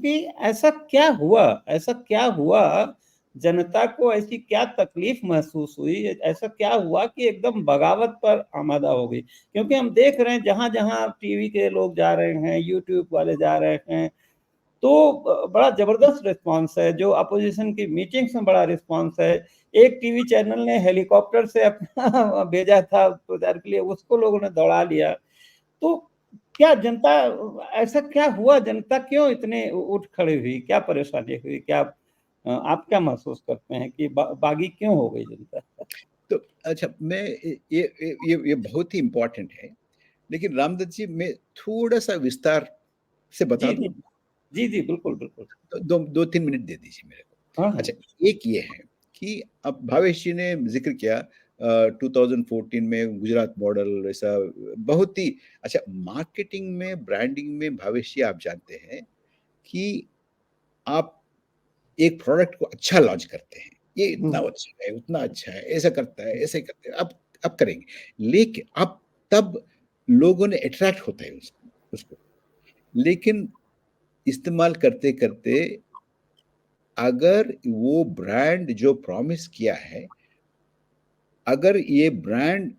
कि ऐसा क्या हुआ, जनता को ऐसी क्या तकलीफ महसूस हुई, ऐसा क्या हुआ कि एकदम बगावत पर आमादा हो गई? क्योंकि हम देख रहे हैं जहाँ-जहाँ टीवी के लोग जा रहे हैं, यूट्यूब वाले जा रहे हैं, तो बड़ा ज़बरदस्त रिस्पॉन्स है, जो अपोज़िशन की मीटिंग्स में बड़ा रिस्पॉन्स है। एक टीवी चैनल ने हेलीकॉप्टर से अपना भेजा था प्रचार के लिए, उसको लोगों ने दौड़ा लिया। तो क्या जनता ऐसा क्या हुआ, जनता क्यों इतने उठ खड़ी हुई? क्या परेशानी हुई? क्या आप क्या महसूस करते हैं कि बागी क्यों हो गई जनता? तो अच्छा, मैं ये बहुत ही इम्पोर्टेंट है, लेकिन रामदत्त जी मैं थोड़ा-सा विस्तार से बता जी, दूँ? जी। जी, जी, बिल्कुल, बिल्कुल। तो 2-3 मिनट दे दीजिए मेरे को। हाँ, अच्छा, हाँ। एक ये है कि अब भावेश जी ने ज़िक्र किया 2014 में गुजरात मॉडल ऐसा बहुत ही अच्छा मार्केटिंग में, ब्रांडिंग में भावेश जी आप जानते हैं कि आप एक प्रोडक्ट को अच्छा लॉन्च करते हैं। ये इतना हुँ, अच्छा है, उतना अच्छा है, ऐसा करता है, ऐसे करते हैं, अब करेंगे। लेकिन अब तब लोगों ने अट्रैक्ट होता है उसको। लेकिन इस्तेमाल करते-करते अगर वो ब्रांड जो प्रॉमिस किया है, अगर ये brand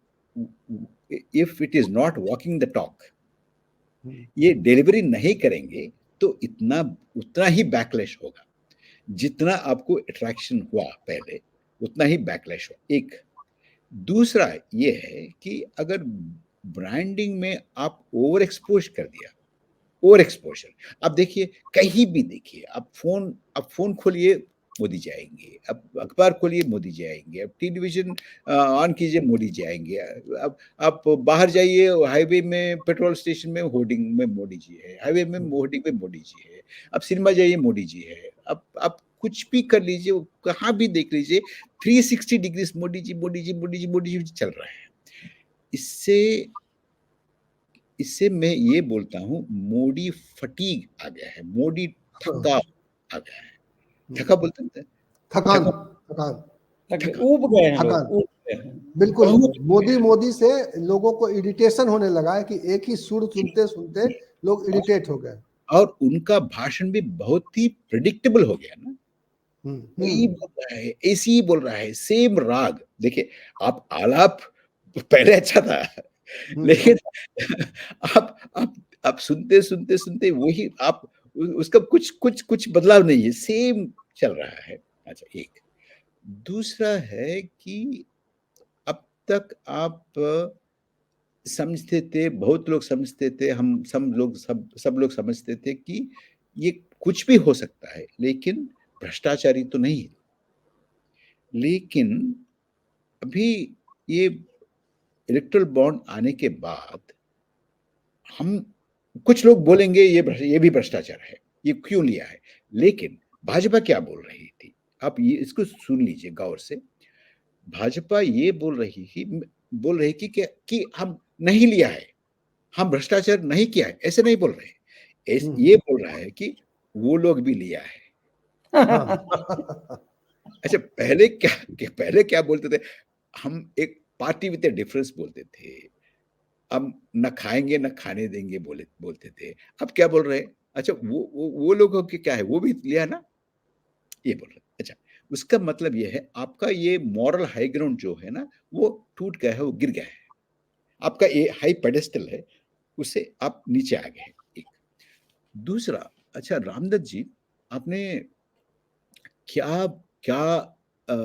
if it is not walking the talk, hmm. ये डिलीवरी नहीं करेंगे, तो इतना उतना ही बैकलैश होगा। जितना आपको अट्रैक्शन हुआ पहले, उतना ही बैकलैश हो एक। दूसरा ये है कि अगर ब्रांडिंग में आप ओवर एक्सपोज़ कर दिया, ओवर एक्सपोज़र। अब देखिए, कहीं भी देखिए, आप फ़ोन खोलिए, मोदी जी आएँगे, अब अखबार खोलिए, मोदी जी आएँगे, अब टेलीविज़न ऑन कीजिए, मोदी जी आएँगे। अब आप बाहर जाइए, हाईवे में, पेट्रोल स्टेशन में होर्डिंग में मोदी जी है, हाईवे में होर्डिंग में मोदी जी है। अब सिनेमा जाइए, मोदी जी है। अब आप कुछ भी कर लीजिए, कहाँ भी देख लीजिए, 360 डिग्रीज़ मोदी जी, मोदी जी, मोदी जी, मोदी जी चल रहा है। इससे इससे मैं ये बोलता हूँ, मोदी फटीग आ गया है, मोदी थका हाँ, आ गया है। हुँ, थका बोलते हैं ना? थकान, थका थकान, थका ऊब गए हैं लोग, थकान। ऊब गए हैं। बिल्कुल, बहुत मोदी मोदी से लोगों को इरिटेशन होने लगा है कि एक ही सुर सुनते-सुनते लोग इरिटेट हो गए। और उनका भाषण भी बहुत ही प्रेडिक्टेबल हो गया ना। हुँ, वही हुँ, बोल रहा है, ऐसे ही बोल रहा है, सेम राग। देखिए, आप आलाप पहले अच्छा था, हुँ, लेकिन आप सुनते वही आप उसका कुछ बदलाव नहीं है, सेम चल रहा है। अच्छा, एक। दूसरा है कि अब तक आप समझते थे, बहुत लोग समझते थे, हम सब लोग समझते थे कि ये कुछ भी हो सकता है, लेकिन भ्रष्टाचारी तो नहीं है। लेकिन अभी ये इलेक्टोरल बॉन्ड आने के बाद हम कुछ लोग बोलेंगे ये भी भ्रष्टाचार है, ये क्यों लिया है? लेकिन भाजपा क्या बोल रही थी? आप ये इसको सुन लीजिए गौर से। भाजपा ये बोल रही कि हम नहीं लिया है, हम भ्रष्टाचार नहीं किया है, ऐसे नहीं बोल रहे। हुँ, ये बोल रहा है कि वो लोग भी लिया है। हाँ। अच्छा, पहले क्या बोलते थे? हम एक पार्टी विद अ डिफरेंस बोलते थे। हम ना खाएँगे ना खाने देंगे बोलते थे। अब क्या बोल रहे हैं? अच्छा, वो लोगों की क्या है? वो भी लिया ना? ये बोल रहे हैं। अच्छा, उसका मतलब ये है आपका ये मॉरल हाई ग्राउंड जो है ना, वो टूट गया है, वो गिर गया है। आपका ये हाई पेडेस्टल है, उससे आप नीचे आ गए हैं, एक। दूसरा, अच्छा रामदत्त जी, आपने क्या क्या अ,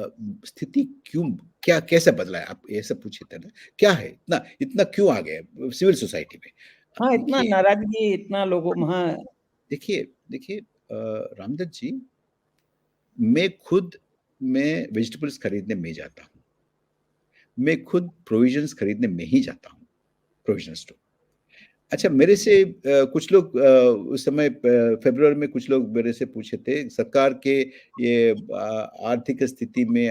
स्थिति क्या कैसे बदला है? आप ये सब पूछे थे ना? क्या है? इतना इतना क्यों आ गए सिविल सोसाइटी में? अब हाँ, इतना नाराज़गी, इतना लोगों में, हाँ। देखिए देखिए रामदत्त जी, मैं खुद मैं वेजिटेबल्स खरीदने में जाता हूँ। मैं खुद प्रोविज़न्स खरीदने में ही जाता हूँ, प्रोविज़नल स्टोर। अच्छा, मेरे से कुछ लोग उस समय फ़रवरी में कुछ लोग मेरे से पूछे थे, सरकार के ये आर्थिक स्थिति में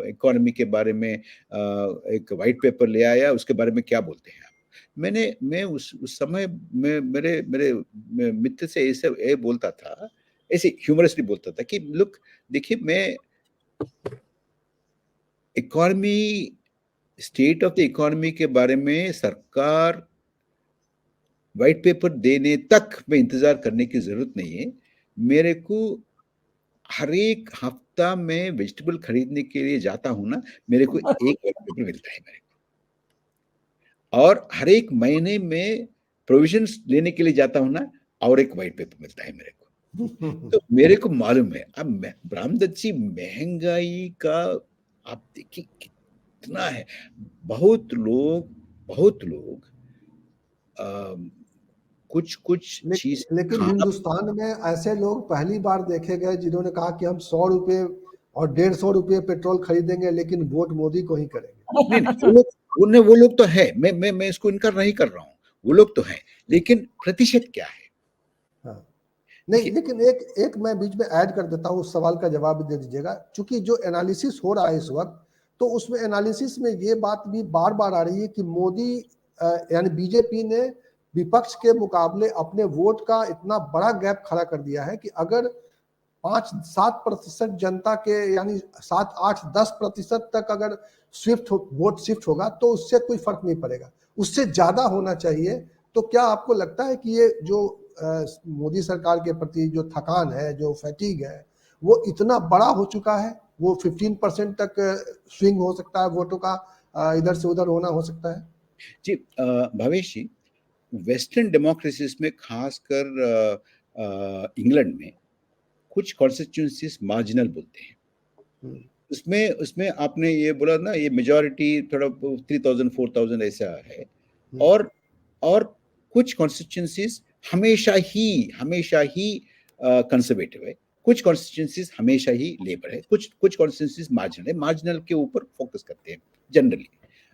इकोनॉमी के बारे में एक व्हाइट पेपर ले आया, उसके बारे में क्या बोलते हैं आप? मैं उस समय में मेरे मेरे मित्र से ऐसे ये बोलता था, ऐसे ह्यूमरसली बोलता था कि लुक, देखिए मैं economy state of the economy के बारे में सरकार व्हाइट पेपर देने तक में इंतजार करने की जरूरत नहीं है। मेरे को हर एक हफ्ता में वेजिटेबल खरीदने के लिए जाता हूँ ना, मेरे को एक व्हाइट पेपर मिलता है मेरे को, और हर एक महीने में प्रोविजंस लेने के लिए जाता हूँ ना, और एक व्हाइट पेपर मिलता है मेरे को। तो मेरे को मालूम है। अब रामदत्त जी, महंगाई का आप देखिए कितना है। बहुत लोग कुछ कुछ चीज लेकिन खाना। हिंदुस्तान में ऐसे लोग पहली बार देखे गए जिन्होंने कहा कि हम 100 रुपए और 150 रुपए पेट्रोल खरीदेंगे लेकिन वोट मोदी को ही करेंगे। नहीं, वो लोग तो है। मैं इसको इनकार नहीं कर रहा हूँ, वो लोग तो है, लेकिन प्रतिशत क्या है? हाँ। नहीं, लेकिन एक एक मैं बीच में ऐड कर देता हूँ, उस सवाल का जवाब भी दे दीजिएगा। चूंकि जो एनालिसिस हो रहा है इस वक्त, तो उसमें एनालिसिस में ये बात भी बार बार आ रही है कि मोदी यानी बीजेपी ने विपक्ष के मुकाबले अपने वोट का इतना बड़ा गैप खड़ा कर दिया है कि अगर 5-7% जनता के यानी 7-8-10% तक अगर वोट शिफ्ट होगा तो उससे कोई फर्क नहीं पड़ेगा, उससे ज्यादा होना चाहिए। तो क्या आपको लगता है कि ये जो मोदी सरकार के प्रति जो थकान है, जो फैटिग है, वो इतना बड़ा हो चुका है? वो 15% तक स्विंग हो सकता है वोटों का, इधर से उधर होना हो सकता है? जी, भवेश जी, वेस्टर्न डेमोक्रेसीज में, खासकर इंग्लैंड में, कुछ कॉन्स्टिट्यूंसीज मार्जिनल बोलते हैं। उसमें उसमें आपने ये बोला ना, ये मेजॉरिटी थोड़ा 3000-4000 ऐसा है। और और कुछ कॉन्स्टिट्यूंसीज हमेशा ही कंजर्वेटिव है, कुछ कॉन्स्टिट्यूंसीज हमेशा ही लेबर है, कुछ कुछ कॉन्स्टिट्यूंसीज मार्जिनल है, मार्जिनल के ऊपर फोकस करते हैं जनरली।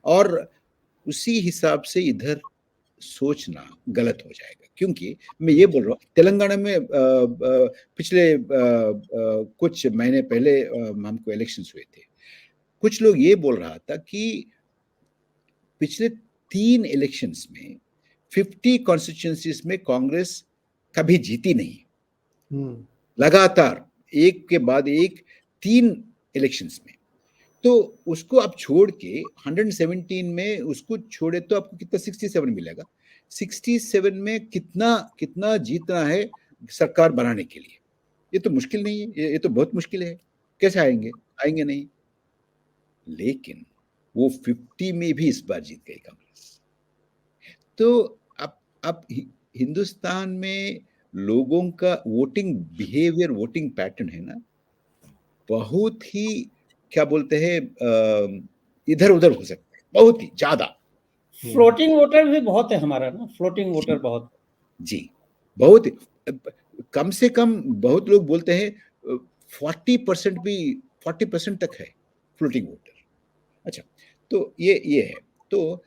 और उसी हिसाब से इधर सोचना गलत हो जाएगा, क्योंकि मैं ये बोल रहा हूँ, तेलंगाना में पिछले कुछ महीने पहले हमको इलेक्शंस हुए थे। कुछ लोग ये बोल रहा था कि पिछले 3 इलेक्शंस में 50 कॉन्स्टिट्यूंसीज में कांग्रेस कभी जीती नहीं, लगातार एक के बाद एक 3 इलेक्शंस में। तो उसको आप छोड़ के 117 में उसको छोड़े तो आपको कितना 67 मिलेगा। 67 में कितना कितना जीतना है सरकार बनाने के लिए? ये तो मुश्किल नहीं है, ये तो बहुत मुश्किल है। कैसे आएंगे? आएंगे नहीं। लेकिन वो 50 में भी इस बार जीत गई कांग्रेस। तो अब हिंदुस्तान में लोगों का वोटिंग बिहेवियर, वोटिंग पैटर्न है ना, बहुत ही, क्या बोलते हैं, इधर उधर हो सकते हैं, बहुत ही ज्यादा। फ्लोटिंग वोटर भी बहुत है हमारा ना, फ्लोटिंग वोटर बहुत। जी, बहुत। कम से कम बहुत लोग बोलते हैं 40% भी, 40% तक है फ्लोटिंग वोटर। अच्छा, तो ये है। तो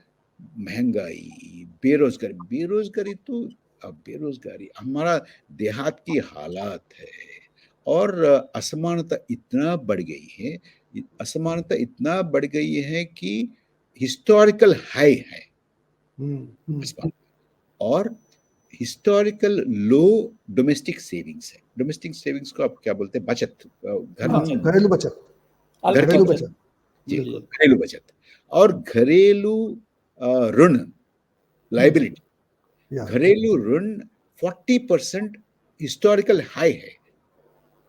महंगाई, बेरोजगारी, बेरोजगारी तो, अब बेरोजगारी हमारा देहात की हालात है। और असमानता इतना बढ़ गई है, असमानता इतना बढ़ गई है कि हिस्टोरिकल हाई है असमानता। और हिस्टोरिकल लो डोमेस्टिक सेविंग्स है। डोमेस्टिक सेविंग्स को आप क्या बोलते हैं? बचत, घरेलू बचत, घर की घरेलू बचत। बचत। जी, घरेलू बचत और घरेलू ऋण, लाइबिलिटी, घरेलू ऋण 40% हिस्टोरिकल हाई है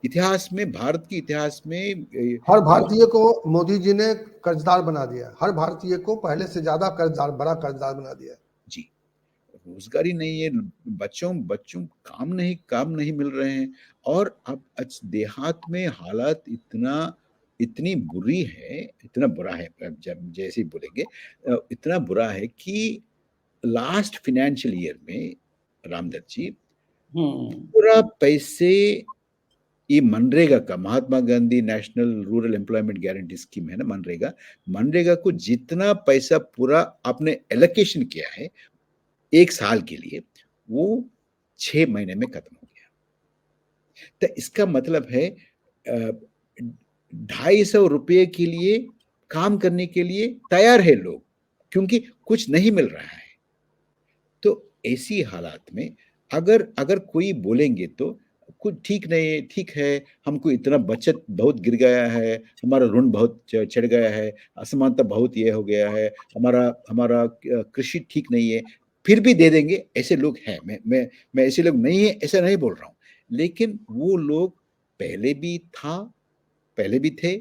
इतिहास में, भारत के इतिहास में। हर भारतीय को मोदी जी ने कर्जदार बना दिया, हर भारतीय को पहले से ज्यादा कर्जदार, बड़ा कर्जदार बना दिया। जी, रोजगारी नहीं है, बच्चों बच्चों काम नहीं मिल रहे हैं। और अब देहात में हालात इतनी बुरी है, इतना बुरा है, जब जैसे ही बोलेंगे इतना बुरा है कि लास्ट फाइनेंशियल ईयर में रामदत्त जी, पूरा पैसे, ये मनरेगा का, Mahatma Gandhi national rural employment guarantee scheme है ना, मनरेगा, मनरेगा को जितना पैसा पूरा आपने एलोकेशन किया है एक साल के लिए, वो 6 महीने में खत्म हो गया। तो इसका मतलब है 250 के लिए काम करने के लिए तैयार है लोग, क्योंकि कुछ नहीं मिल रहा है। तो ऐसी हालात में अगर अगर कोई बोलेंगे तो कुछ ठीक नहीं है, ठीक है, हमको इतना बचत बहुत गिर गया है, हमारा ऋण बहुत चढ़ गया है, असमानता बहुत ये हो गया है, हमारा हमारा कृषि ठीक नहीं है, फिर भी दे देंगे, ऐसे लोग हैं। मैं ऐसे लोग नहीं है ऐसा नहीं बोल रहा हूँ, लेकिन वो लोग पहले भी थे,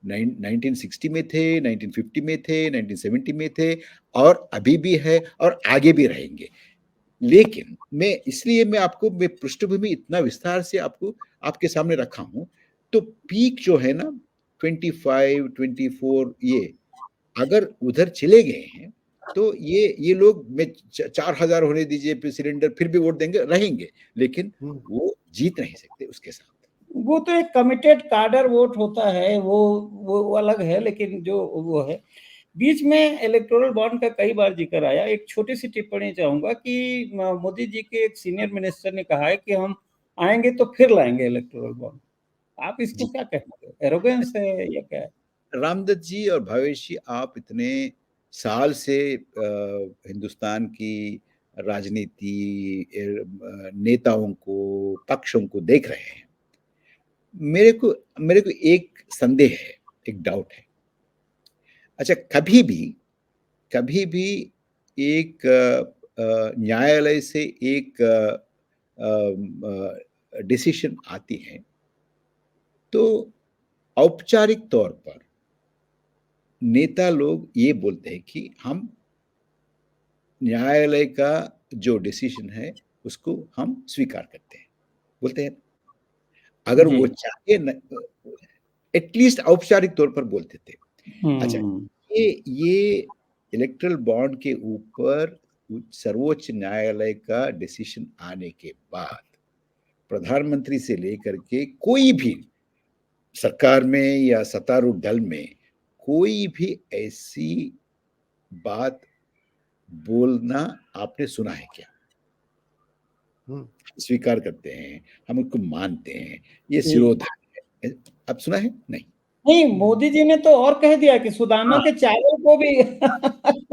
1960 में थे, 1950 में थे, 1970 में थे, और अभी भी है और आगे भी रहेंगे। लेकिन मैं पृष्ठभूमि इतना विस्तार से आपके सामने रखा हूं, तो पीक जो है ना 25, 24, ये अगर उधर चले गए हैं तो ये लोग में 4,000 होने दीजिए फिर सिलेंडर, फिर भी वोट देंगे, रहेंगे, लेकिन वो जीत नहीं सकते उसके साथ। वो तो एक कमिटेड कार्डर वोट होता है, वो अलग है, लेकिन जो वो है बीच में इलेक्टोरल बॉन्ड का कई बार जिक्र आया। एक छोटी सी टिप्पणी चाहूंगा कि मोदी जी के एक सीनियर मिनिस्टर ने कहा है कि हम आएंगे तो फिर लाएंगे इलेक्टोरल बॉन्ड। आप इसको जी, क्या कहते हो, एरोगेंस है या क्या है? रामदत्त जी और भावेश जी, आप इतने साल से हिंदुस्तान की राजनीति, नेताओं को, पक्षों को देख रहे हैं। मेरे को एक संदेह है, एक डाउट है। अच्छा, कभी भी एक न्यायालय से एक डिसीजन आती है, तो औपचारिक तौर पर नेता लोग ये बोलते हैं कि हम न्यायालय का जो डिसीजन है उसको हम स्वीकार करते हैं, बोलते हैं। अगर जी। वो चाहे, एटलीस्ट औपचारिक तौर पर बोलते थे। अच्छा, हम्म। ये इलेक्ट्रल बॉन्ड के ऊपर सर्वोच्च न्यायालय का डिसीजन आने के बाद प्रधानमंत्री से लेकर के कोई भी सरकार में या सत्तारूढ़ दल में कोई भी ऐसी बात बोलना आपने सुना है क्या? स्वीकार करते हैं, हम उसको मानते हैं, ये सिरोधार्य है। अब सुना है? नहीं। नहीं, मोदी जी ने तो और कह दिया कि सुदामा हाँ, के चावल को भी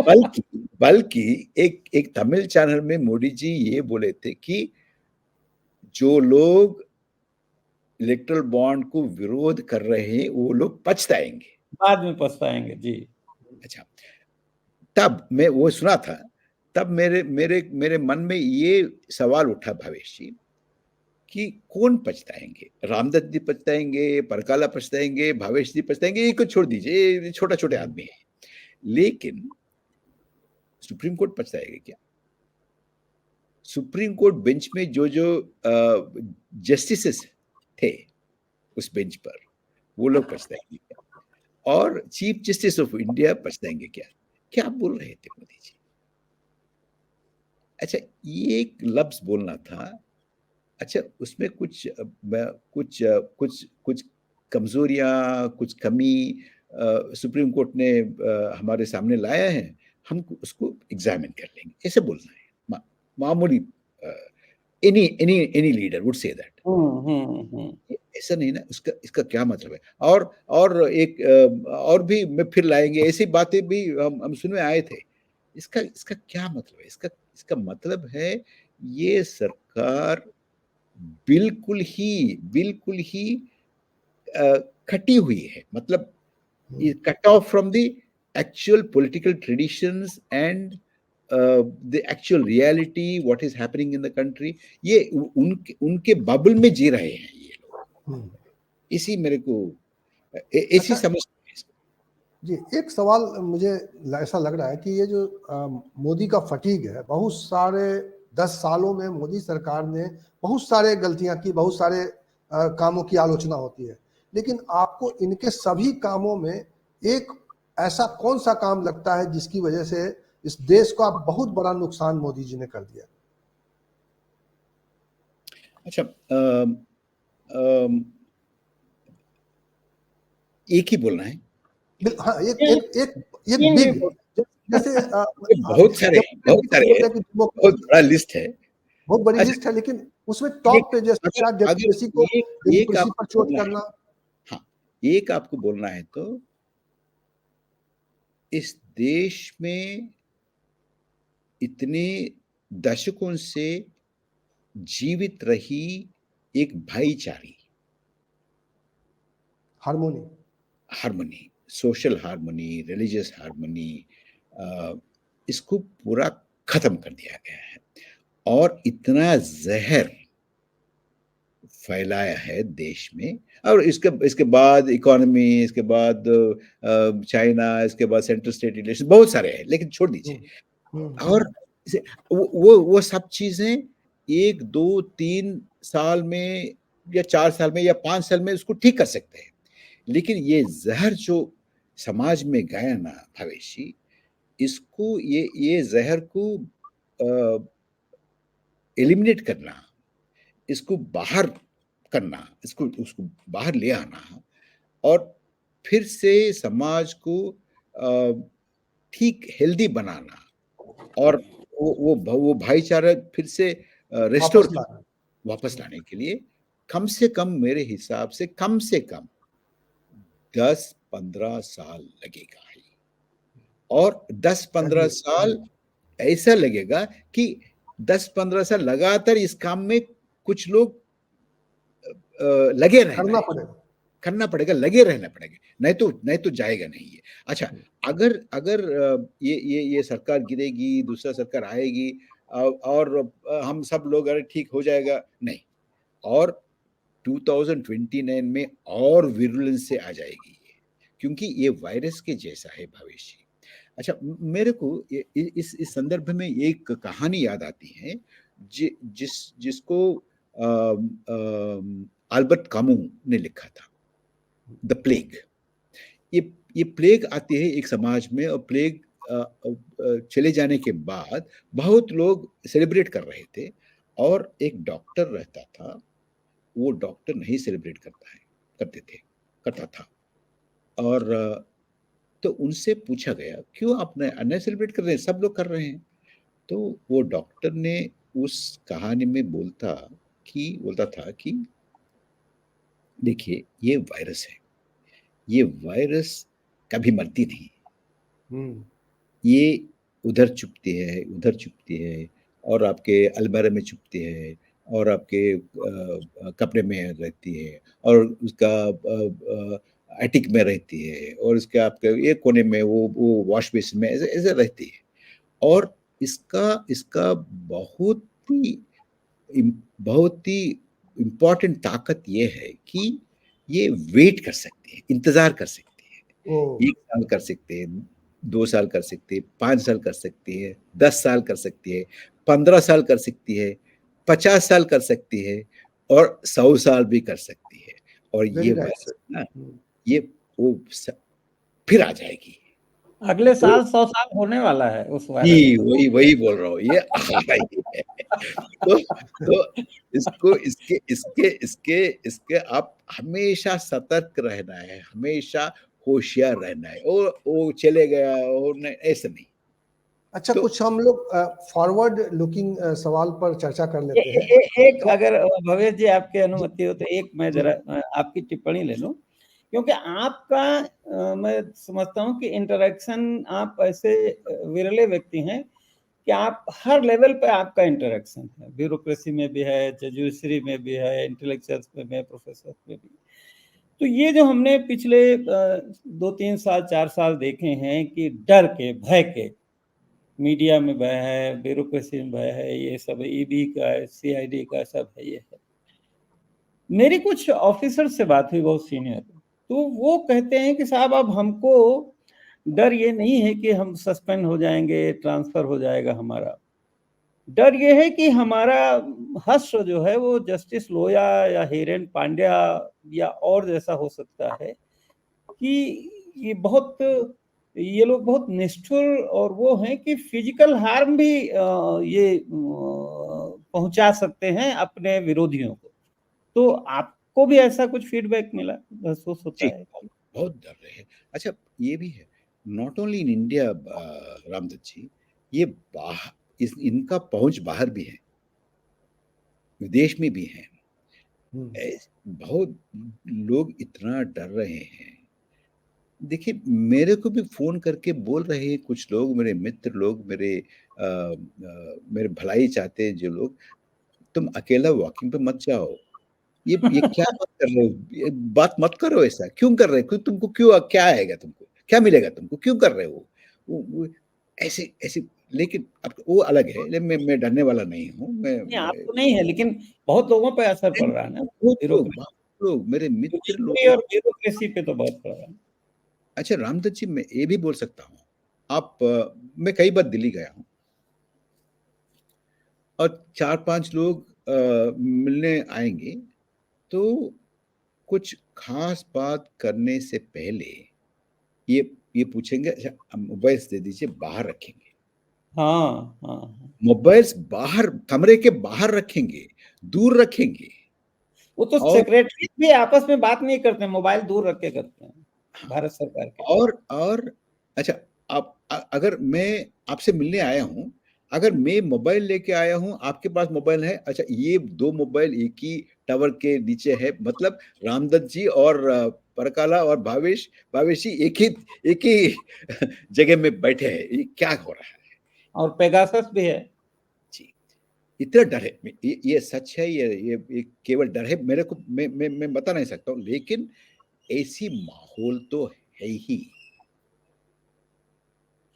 बल्कि बल्कि एक तमिल चैनल में मोदी जी ये बोले थे कि जो लोग इलेक्ट्रल बॉन्ड को विरोध कर रहे हैं वो लोग पछताएंगे। बाद में पछताएंगे। जी। अच्छा, तब मैं वो सुना था, तब मेरे मेरे मेरे मन में ये सवाल उठा भावेश जी, कि कौन पछताएंगे? रामदत्त जी पछताएंगे, परकाला पछताएंगे, भावेश जी पछताएंगे, ये को छोड़ दीजिए, ये छोटा छोटे आदमी है, लेकिन सुप्रीम कोर्ट पछताएगा क्या? सुप्रीम कोर्ट बेंच में जो जो जस्टिसेस थे उस बेंच पर, वो लोग पछताएंगे क्या? और चीफ जस्टिस ऑफ इंडिया पछताएंगे क्या? क्या बोल रहे थे मोदी जी? अच्छा, ये एक लफ्ज बोलना था। अच्छा, उसमें कुछ कमजोरियां, कुछ कमी सुप्रीम कोर्ट ने हमारे सामने लाया है, हम उसको एग्जामिन कर लेंगे, ऐसे बोलना है। मामूली, any leader would say that. Hmm. ऐसा नहीं ना, उसका इसका क्या मतलब है? और एक और भी मैं फिर लाएंगे, ऐसी बातें भी हम सुन में आए थे। इसका इसका क्या मतलब है? इसका मतलब है ये सरकार बिल्कुल ही कटी हुई है, मतलब ये cut off from the actual political traditions and the actual reality what is happening in the country. ये उनके उनके बबल में जी रहे हैं ये लोग। इसी मेरे को ऐसी अच्छा समझ। जी, एक सवाल मुझे ऐसा लग रहा है कि ये जो मोदी का फटीग है, बहुत सारे 10 सालों में मोदी सरकार ने बहुत सारे गलतियां की, बहुत सारे कामों की आलोचना होती है, लेकिन आपको इनके सभी कामों में एक ऐसा कौन सा काम लगता है जिसकी वजह से इस देश का बहुत बड़ा नुकसान मोदी जी ने कर दिया? अच्छा, एक ही बोलना है? हाँ, एक तीन एक एक एक तीन भी बिग, बोल जैसे ये बहुत सारे बहुत डेमोक्रेसी को सारे बोल हैं, रहे हैं कि बहुत डेमोक्रेसी बड़ा लिस्ट है। बहुत बड़ी अच्छा, लिस्ट है, लेकिन उसमें एक टॉप पे जैसे अगर क्या डेमोक्रेसी अगर को, एक डेमोक्रेसी आपको पर चोट बोलना है, करना। हाँ, एक आपको बोलना है तो इस देश में इतने दशकों से जीवित रही एक भाईचारी, harmony. Harmony, social harmony, religious harmony, इसको पूरा खत्म कर दिया गया है और इतना जहर फैलाया है देश में। और इसके इसके बाद इकोनॉमी, इसके बाद चाइना, इसके बाद सेंट्रल स्टेट रिलेशन, बहुत सारे हैं, लेकिन छोड़ दीजिए। और वो सब चीजें 1 2 3 साल में या 4 साल में या 5 साल में उसको ठीक कर सकते हैं, लेकिन ये जहर जो समाज में गया ना भवेशी, इसको ये जहर को एलिमिनेट करना, इसको बाहर करना, इसको उसको बाहर ले आना और फिर से समाज को ठीक हेल्दी बनाना और वो भाईचारा फिर से रिस्टोर वापस लाने के लिए कम से कम, मेरे हिसाब से कम 10-15 साल लगेगा ही। और 10-15 साल ऐसा लगेगा कि 10-15 साल लगातार इस काम में कुछ लोग लगे रहना करना पड़ेगा, लगे रहना पड़ेगा, नहीं तो जाएगा नहीं है। अच्छा, अगर ये सरकार गिरेगी, दूसरा सरकार आएगी और हम सब लोग अरे ठीक हो जाएगा, नहीं, और 2029 में और विरुलेंस से आ जाएगी क्योंकि ये वायरस के जैसा है भविष्य। अच्छा, मेरे को इस संदर्भ में एक कहानी याद आती है जिसको अल्बर्ट कामू ने लिखा था, द प्लेग। ये प्लेग आती है एक समाज में और प्लेग चले जाने के बाद बहुत लोग सेलिब्रेट कर रहे थे और एक डॉक्टर रहता था, वो डॉक्टर नहीं सेलिब्रेट करता था और तो उनसे पूछा गया क्यों आप नहीं सेलिब्रेट कर रहे हैं, सब लोग कर रहे हैं। तो वो डॉक्टर ने उस कहानी में बोलता था कि देखिए, ये वायरस है, ये वायरस कभी मरती नहीं, ये उधर चुपती है और आपके अलमारी में चुपती है और आपके कपड़े में रहती है और उसका एटिक में रहती है और उसके आपके एक कोने में वो वॉश बेसिन में ऐसे रहती है। और इसका बहुत ही इम्पोर्टेंट ताकत ये है कि ये वेट कर सकती है, इंतजार कर सकती है। 1 साल कर सकते हैं, 2 साल कर सकती है, 5 साल कर सकती है, 10 साल कर सकती है, 15 साल कर सकती है, 50 साल कर सकती है और 100 साल भी कर सकती है। और ये वायरस ना, ये वो फिर आ जाएगी। अगले साल 100 साल होने वाला है उस वायरस। वही बोल रहा हूँ, ये आ रही है। तो इसके आप हमेशा सतर्क रहना है, हमेशा होशियार रहना है। वो चले गया और नहीं, ऐसा नहीं। अच्छा, तो कुछ हम लोग फॉरवर्ड लुकिंग सवाल पर चर्चा कर लेते हैं। एक अगर भवेश जी आपकी अनुमति हो तो एक मैं जरा आपकी टिप्पणी ले लूं, क्योंकि आपका मैं समझता हूं कि इंटरेक्शन, आप ऐसे विरले व्यक्ति हैं कि आप हर लेवल पे आपका इंटरेक्शन है, ब्यूरोक्रेसी में भी है, जुडिशरी में भी है, इंटेलेक्चुअल्स में भी है, प्रोफेसर में भी। तो ये जो हमने पिछले 2-3 साल 4 साल देखे हैं कि डर के, भय के, मीडिया में भय है, ब्यूरोक्रेसी में भय है, ये सब ईडी का, सीआईडी का सब है, ये है। मेरी कुछ ऑफिसर से बात हुई, बहुत सीनियर, तो वो कहते हैं कि साहब अब हमको डर ये नहीं है कि हम सस्पेंड हो जाएंगे, ट्रांसफर हो जाएगा हमारा। डर ये है कि हमारा हश्र जो है वो जस्टिस लोया या हिरेन पांड्या या और जैसा हो सकता है कि ये लोग बहुत निष्ठुर और वो हैं कि फिजिकल हार्म भी ये पहुंचा सकते हैं अपने विरोधियों को। तो आपको भी ऐसा कुछ फीडबैक मिला, महसूस होता है? बहुत डर रहे हैं। अच्छा, ये भी है, not only in India Ramdatt ji, ये इनका पहुंच बाहर भी है, विदेश में भी है। बहुत लोग इतना डर रहे हैं। देखिए, मेरे को भी फोन करके बोल रहे हैं कुछ लोग, मेरे मित्र लोग, मेरे भलाई चाहते हैं जो लोग, तुम अकेला वॉकिंग पे मत जाओ, ये क्या बात कर रहे हो, ये बात मत करो, ऐसा क्यों कर रहे हो, तुमको क्यों, क्या आएगा, तुमको क्या मिलेगा, तुमको क्यों कर रहे हो, ऐसे ऐसे लेकिन अब वो अलग है, लेकिन मैं डरने वाला नहीं हूँ। नहीं, आपको नहीं है, लेकिन बहुत लोगों पे असर पड़ रहा है ना, बहुत लोग मेरे मित्र जुडिशरी लोग। और ब्यूरोक्रेसी पे तो बहुत पड़ रहा है। अच्छा रामदत्त जी, मैं ये भी बोल सकता हूँ, मैं कई बार दिल्ली गया हूँ और 4-5 लोग मिलने आएंगे, तो कुछ खास बात करने से पहले ये ये पूछेंगे, अच्छा मोबाइल्स दे दीजिए, बाहर रखेंगे। हाँ, हाँ। मोबाइल्स बाहर, कमरे के बाहर रखेंगे, दूर रखेंगे। वो तो और सेक्रेटरी भी आपस में बात नहीं करते, मोबाइल दूर रख के करते हैं, भारत सरकार के। और अच्छा, अगर मैं आपसे मिलने आया हूँ, अगर मैं मोबाइल लेके आया हूँ, आपके पास मोबाइल है, अच्छा ये 2 मोबाइल एक ही टावर के नीचे है, मतलब रामदत्त जी और परकाला और भावेश जी एक ही जगह में बैठे हैं, ये क्या हो रहा है? और पेगासस भी है। जी, इतना डर है। ये सच है, ये केवल डर है मेरे को, मैं बता नहीं सकता हूँ, लेकिन ऐसी माहौल तो है ही।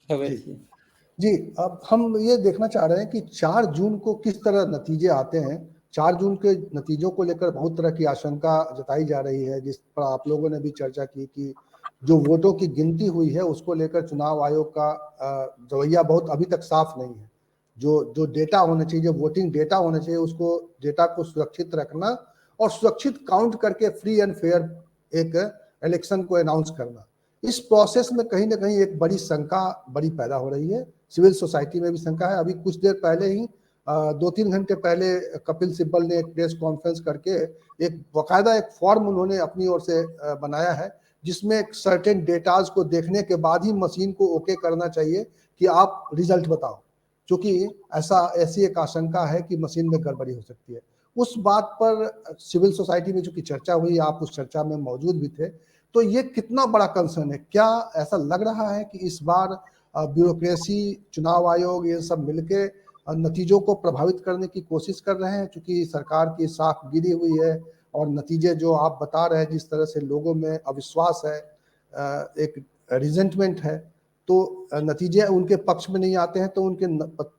जी जी, अब हम ये देखना चाह रहे हैं कि 4 जून को किस तरह नतीजे आते हैं। 4 जून के नतीजों को लेकर बहुत तरह की आशंका जताई जा रही है, जिस पर आप लोगों ने भी चर्चा की कि जो वोटों की गिनती हुई है उसको लेकर चुनाव आयोग का रवैया बहुत अभी तक साफ नहीं है। जो जो डेटा होना चाहिए, जो वोटिंग डेटा होना चाहिए, उसको डेटा को सुरक्षित रखना और सुरक्षित काउंट करके फ्री एंड फेयर एक इलेक्शन को अनाउंस करना, इस प्रोसेस में कहीं ना कहीं एक बड़ी शंका बड़ी पैदा हो रही है। सिविल सोसाइटी में भी शंका है। अभी कुछ देर पहले ही 2-3 घंटे पहले कपिल सिब्बल ने एक प्रेस कॉन्फ्रेंस करके एक बाकायदा एक फॉर्म उन्होंने अपनी ओर से बनाया है, जिसमें सर्टेन डेटाज को देखने के बाद ही मशीन को ओके करना चाहिए कि आप रिजल्ट बताओ, क्योंकि ऐसी एक आशंका है कि मशीन में गड़बड़ी हो सकती है। उस बात पर सिविल सोसाइटी में जो कि चर्चा हुई, आप उस चर्चा में मौजूद भी थे, तो ये कितना बड़ा कंसर्न है? क्या ऐसा लग रहा है कि इस बार ब्यूरोक्रेसी, चुनाव आयोग, ये सब मिलके नतीजों को प्रभावित करने की कोशिश कर रहे हैं, क्योंकि सरकार की साख गिरी हुई है और नतीजे जो आप बता रहे हैं, जिस तरह से लोगों में अविश्वास है, एक रिजेंटमेंट है, तो नतीजे उनके पक्ष में नहीं आते हैं, तो उनके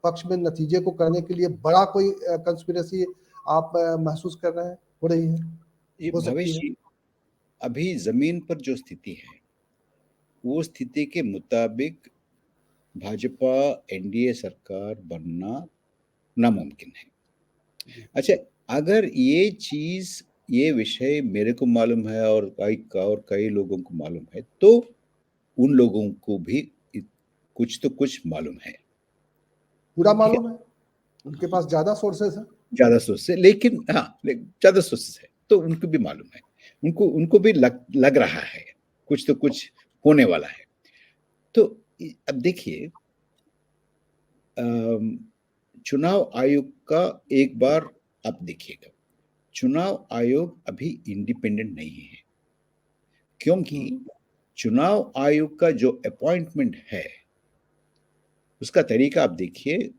पक्ष में नतीजे को करने के लिए बड़ा कोई कंस्पिरेसी आप महसूस कर रहे हैं, हो रही है, ये हो सकती है? भविष्य, अभी जमीन पर जो स्थिति है, वो स्थिति के मुताबिक भाजपा एनडीए सरकार बनना नामुमकिन है। अच्छा, अगर ये विषय मेरे को मालूम है और कई लोगों को मालूम है, तो उन लोगों को भी कुछ तो कुछ मालूम है। पूरा ठीक है, मालूम है, उनके पास ज्यादा सोर्सेस है। ज्यादा सोर्स है, लेकिन हाँ, ज्यादा सोर्सेस है तो उनको भी मालूम है, उनको भी लग रहा है कुछ तो कुछ होने वाला है। तो अब देखिए, चुनाव आयोग का एक बार आप देखिएगा, चुनाव आयोग अभी इंडिपेंडेंट नहीं है, क्योंकि चुनाव आयोग का जो अपॉइंटमेंट है, उसका तरीका आप देखिए,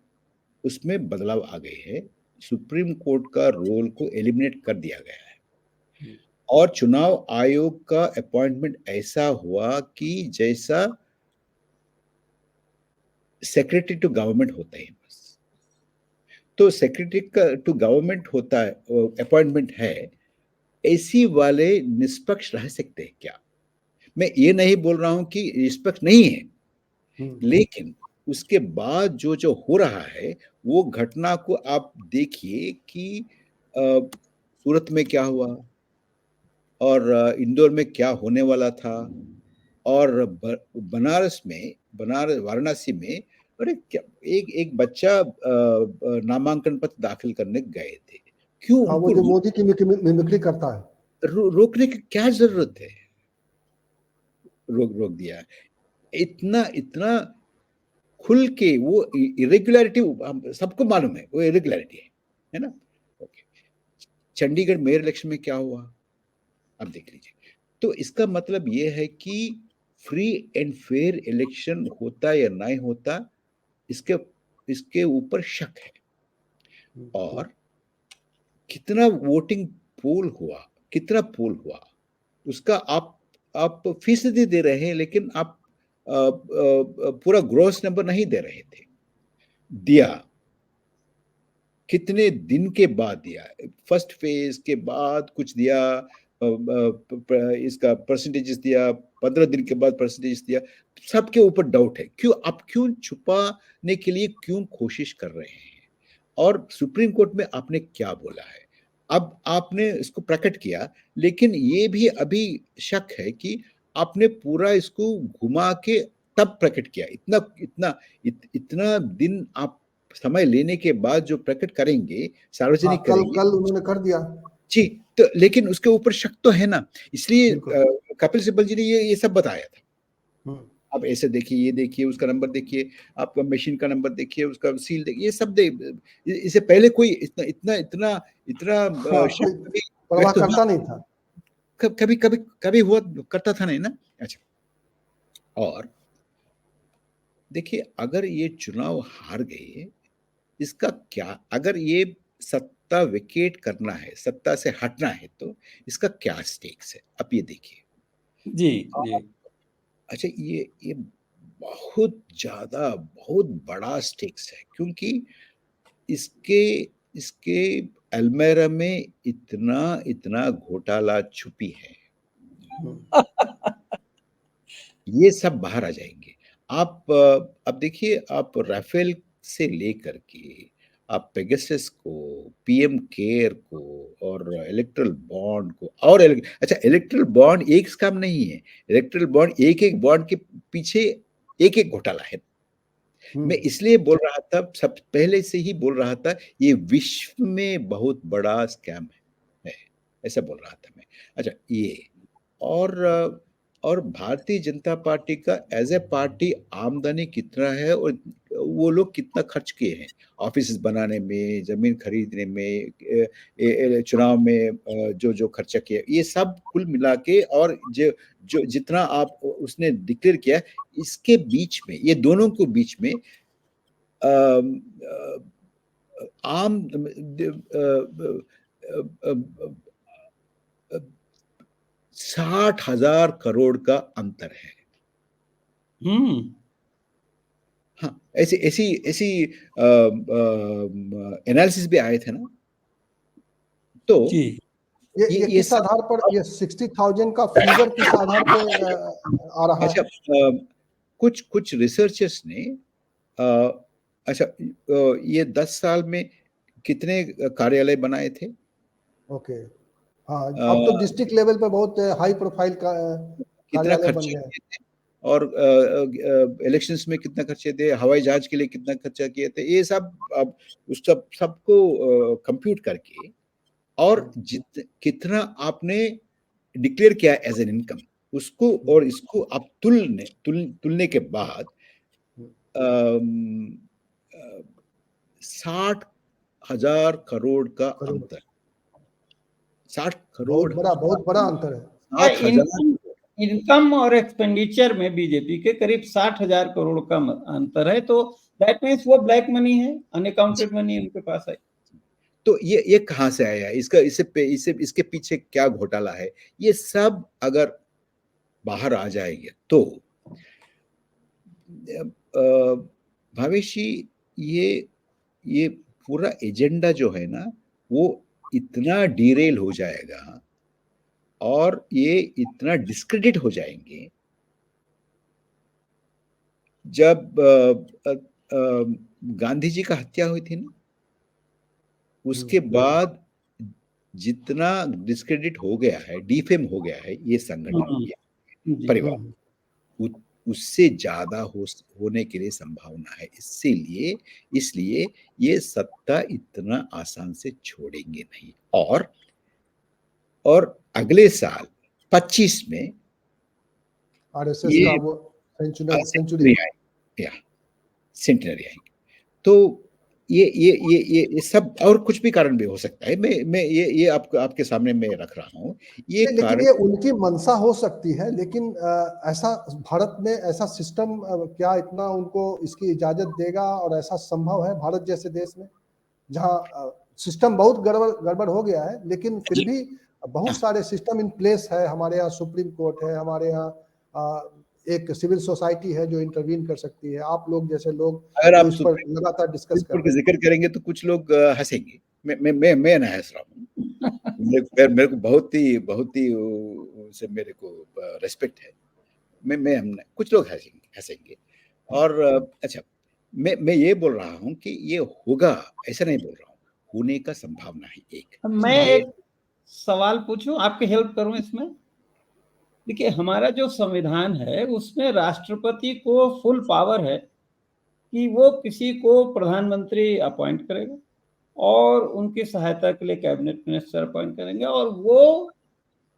उसमें बदलाव आ गए हैं। सुप्रीम कोर्ट का रोल को एलिमिनेट कर दिया गया है और चुनाव आयोग का अपॉइंटमेंट ऐसा हुआ कि जैसा सेक्रेटरी टू गवर्नमेंट होता है बस। तो सेक्रेटरी का टू गवर्नमेंट होता है, अपॉइंटमेंट है, ऐसी वाले निष्पक्ष रह सकते हैं क्या? मैं ये नहीं बोल रहा हूं कि निष्पक्ष नहीं है, लेकिन उसके बाद जो जो हो रहा है, वो घटना को आप देखिए कि सूरत में क्या हुआ और इंदौर में क्या होने वाला था, और बनारस वाराणसी में, अरे क्या, एक बच्चा नामांकन पत्र दाखिल करने गए थे, क्यों हाँ, वो उनको जो मोदी की मिमिक्री करता है। रोकने की क्या जरूरत है? रोक दिया। इतना इतना खुल के वो इरेगुलरिटी सबको मालूम है, वो इरेगुलरिटी है ना? ओके, चंडीगढ़ मेयर इलेक्शन में क्या हुआ अब देख लीजिए। तो इसका मतलब ये है कि फ्री एंड फेयर इलेक्शन होता या नहीं होता, इसके इसके ऊपर शक है। और कितना वोटिंग पोल हुआ, उसका आप फीसदी दे रहे हैं, लेकिन आप पूरा ग्रॉस नंबर नहीं दे रहे थे। दिया, कितने दिन के बाद दिया, फर्स्ट फेज के बाद कुछ दिया, इसका परसेंटेजेस दिया, 15 दिन के बाद परसेंटेज दिया, सबके ऊपर डाउट है। क्यों? आप क्यों छुपाने के लिए क्यों कोशिश कर रहे हैं? और सुप्रीम कोर्ट में आपने क्या बोला है? अब आपने इसको प्रकट किया, लेकिन ये भी अभी शक है कि आपने पूरा इसको घुमा के तब प्रकट किया। इतना दिन आप समय लेने के बाद जो प्रकट करेंगे, हाँ, सार्वजनिक कल करेंगे कल उन्होंने कर दिया। जी, तो लेकिन उसके ऊपर शक तो है ना, इसलिए बिल्कुल। कपिल सिब्बल जी ने ये सब बताया था। हम्म, आप ऐसे देखिए, ये देखिए, उसका नंबर देखिए, आपका मशीन का नंबर देखिए, उसका सील देखिए, ये सब इससे पहले कोई इतना इतना इतना इतना हाँ, शक कोई कभी परवाह व्यक्त हुआ, करता नहीं था। कभी कभी कभी हुआ करता था नहीं ना। अच्छा, और देखिए, अगर ये चुनाव हार गए, इसका क्या, अगर ये सत्ता वेकेट करना है, सत्ता से हटना है, तो इसका क्या स्टेक्स है, आप ये देखिए। जी जी। अच्छा, ये बहुत ज्यादा, बहुत बड़ा स्टेक्स है, क्योंकि इसके इसके अल्मेरा में इतना इतना घोटाला छुपी है, हम्म, ये सब बाहर आ जाएंगे। आप अब देखिए, आप राफेल से लेकर के आप पेगासस को, पीएम केयर को, और इलेक्ट्रल बॉन्ड को, और अच्छा, इलेक्ट्रल बॉन्ड एक काम नहीं है, इलेक्ट्रल बॉन्ड, एक एक बॉन्ड के पीछे एक एक घोटाला है। मैं हम्म, इसलिए बोल रहा था, सब पहले से ही बोल रहा था, ये विश्व में बहुत बड़ा स्कैम है, ऐसा बोल रहा था मैं। अच्छा, ये और और भारतीय जनता पार्टी का एज ए पार्टी आमदनी कितना है, और वो लोग कितना खर्च किए हैं ऑफिस बनाने में, जमीन खरीदने में, चुनाव में, जो जो खर्चा किया, ये सब कुल मिला के, और जो जो जितना आप उसने डिक्लेयर किया, इसके बीच में, ये दोनों को बीच में अम, आम 60,000 करोड़ का अंतर है। हम्म। हाँ, ऐसी ऐसी ऐसी एनालिसिस भी आए थे ना, तो जी ये ये किस सब। आधार पर, ये 60,000 का फिगर किस आधार पे आ रहा अच्छा, है? कुछ कुछ रिसर्चर्स ने अ, अच्छा, ये 10 साल में कितने कार्यालय बनाए थे, ओके। हाँ, अब तो अ, डिस्ट्रिक्ट लेवल पे बहुत हाई प्रोफाइल का कितना कार्यालय बन खर्चा गए हैं। किए थे, और इलेक्शंस में कितना खर्चे थे, हवाई जहाज के लिए कितना खर्चा किए थे, ये सब अब उस सबको कंप्यूट करके, और कितना आपने डिक्लेयर किया एज एन इनकम, उसको और इसको आप तुलने के बाद 60,000 करोड़ का करोड़। अंतर, 60 करोड़, बहुत बड़ा अंतर है। 60,000। इनकम, इनकम और एक्सपेंडिचर में बीजेपी के करीब 60,000 करोड़ का अंतर है, तो दैट मीन्स वो ब्लैक मनी है, अनअकाउंटेड मनी उनके पास है। तो ये कहाँ से आया, इसका इसके पीछे क्या घोटाला है, ये सब अगर बाहर आ जाएंगे, तो भावेशी, ये ये पूरा एजेंडा जो है ना, वो इतना डीरेल हो जाएगा, और ये इतना डिस्क्रेडिट हो जाएंगे। जब गांधी जी का हत्या हुई थी ना, उसके बाद जितना डिस्क्रेडिट हो गया है, डिफेम हो गया है ये संगठन, ये जी परिवार, उससे ज्यादा होने के लिए संभावना है। इसीलिए इसलिए ये सत्ता इतना आसान से छोड़ेंगे नहीं, और अगले साल 25 में आरएसएस का ये वो सेंचुरी। सेंचुरी आएंगे, या सेंटिनरी आएंगे, तो ये सब, और कुछ भी कारण भी हो सकता है, मैं ये आपके सामने मैं रख रहा हूँ, ये नहीं, लेकिन कारण। ये उनकी मंशा हो सकती है, लेकिन ऐसा भारत में ऐसा सिस्टम क्या इतना उनको इसकी इजाजत देगा, और ऐसा संभव है भारत जैसे देश में जहाँ सिस्टम बहुत गड़बड़ गड़बड़ हो गया है, लेकिन फिर भी बहुत सारे सिस्टम इन प्लेस है। हमारे यहाँ सुप्रीम कोर्ट है, हमारे यहाँ एक सिविल सोसाइटी है जो इंटरवीन कर सकती है, आप लोग जैसे लोग अगर आप जो इस पर लगातार डिस्कस कर सुप्रीम कोर्ट रहे का हैं। जिक्र करेंगे तो कुछ लोग हंसेंगे। मैं ना हंस रहा हूँ। मेरे को बहुत ही उनसे मेरे को रेस्पेक्ट है। मैं हम कुछ लोग हंसेंगे। और अच्छा, मैं ये बोल रहा हूँ कि ये होगा, ऐसा नहीं बोल रहा हूँ, होने का संभावना है एक। मैं ये एक सवाल पूछूं, आपकी हेल्प करूं इसमें। देखिए, हमारा जो संविधान है उसमें राष्ट्रपति को फुल पावर है कि वो किसी को प्रधानमंत्री अपॉइंट करेगा और उनकी सहायता के लिए कैबिनेट मिनिस्टर अपॉइंट करेंगे, और वो